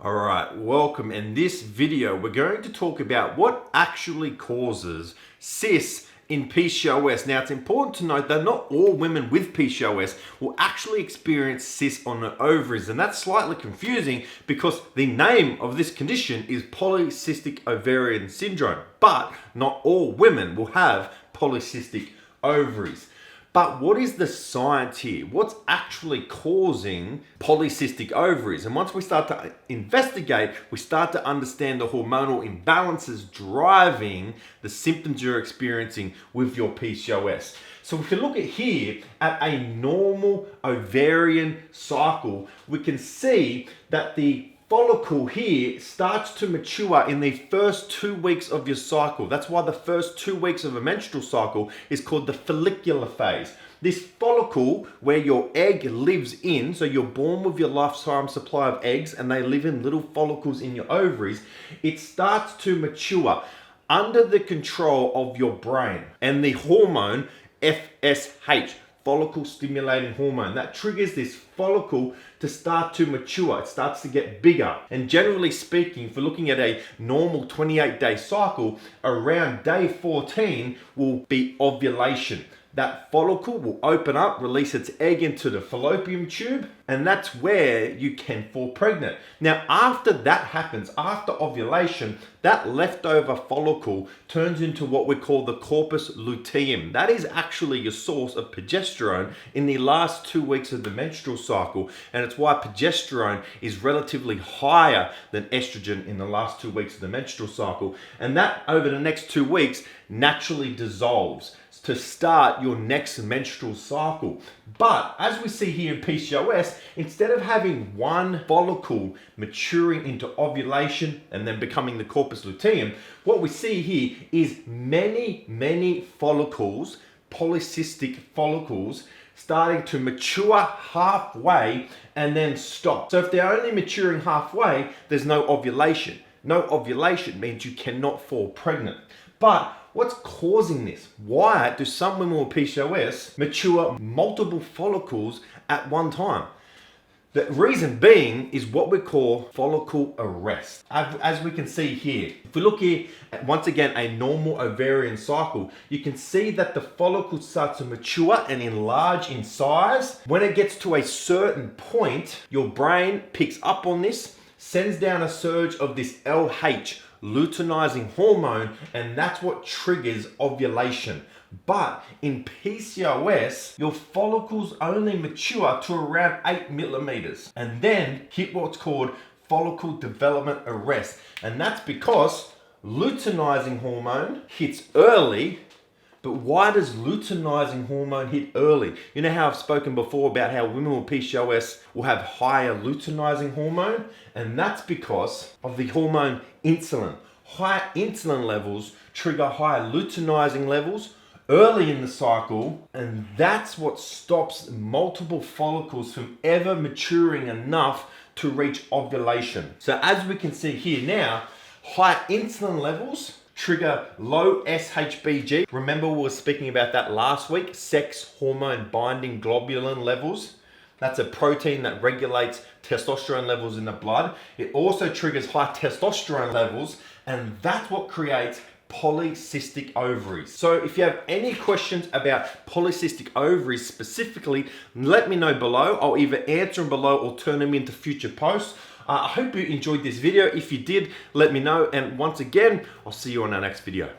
All right, welcome. In this video, we're going to talk about what actually causes cysts in PCOS. Now, it's important to note that not all women with PCOS will actually experience cysts on their ovaries, and that's slightly confusing because the name of this condition is polycystic ovarian syndrome, but not all women will have polycystic ovaries. But what is the science here? What's actually causing polycystic ovaries? And once we start to investigate, we start to understand the hormonal imbalances driving the symptoms you're experiencing with your PCOS. So if you look at here at a normal ovarian cycle, we can see that the follicle here starts to mature in the first 2 weeks of your cycle. That's why the first 2 weeks of a menstrual cycle is called the follicular phase. This follicle where your egg lives in, so you're born with your lifetime supply of eggs and they live in little follicles in your ovaries, it starts to mature under the control of your brain and the hormone FSH, follicle stimulating hormone, that triggers this follicle to start to mature. It starts to get bigger. And generally speaking, if we're looking at a normal 28-day cycle, around day 14 will be ovulation. That follicle will open up, release its egg into the fallopian tube, and that's where you can fall pregnant. Now, after that happens, after ovulation, that leftover follicle turns into what we call the corpus luteum. That is actually your source of progesterone in the last 2 weeks of the menstrual cycle, and it's why progesterone is relatively higher than estrogen in the last 2 weeks of the menstrual cycle, and that over the next 2 weeks naturally dissolves to start your next menstrual cycle. But as we see here in PCOS, instead of having one follicle maturing into ovulation and then becoming the corpus luteum, what we see here is many follicles, polycystic follicles, starting to mature halfway and then stop. So if they're only maturing halfway, there's no ovulation. No ovulation means you cannot fall pregnant. But what's causing this? Why do some women with PCOS mature multiple follicles at one time? The reason being is what we call follicle arrest. As we can see here, if we look here at, once again, a normal ovarian cycle, you can see that the follicle starts to mature and enlarge in size. When it gets to a certain point, your brain picks up on this, sends down a surge of this LH, luteinizing hormone, and that's what triggers ovulation. But in PCOS, your follicles only mature to around 8 millimeters and then hit what's called follicle development arrest. And that's because luteinizing hormone hits early. But why does luteinizing hormone hit early? You know how I've spoken before about how women with PCOS will have higher luteinizing hormone? And that's because of the hormone insulin. High insulin levels trigger higher luteinizing levels early in the cycle, and that's what stops multiple follicles from ever maturing enough to reach ovulation. So as we can see here now, high insulin levels trigger low SHBG. Remember we were speaking about that last week, sex hormone binding globulin levels. That's a protein that regulates testosterone levels in the blood. It also triggers high testosterone levels, and that's what creates polycystic ovaries. So if you have any questions about polycystic ovaries specifically, let me know below. I'll either answer them below or turn them into future posts. I hope you enjoyed this video. If you did, let me know. And once again, I'll see you on our next video.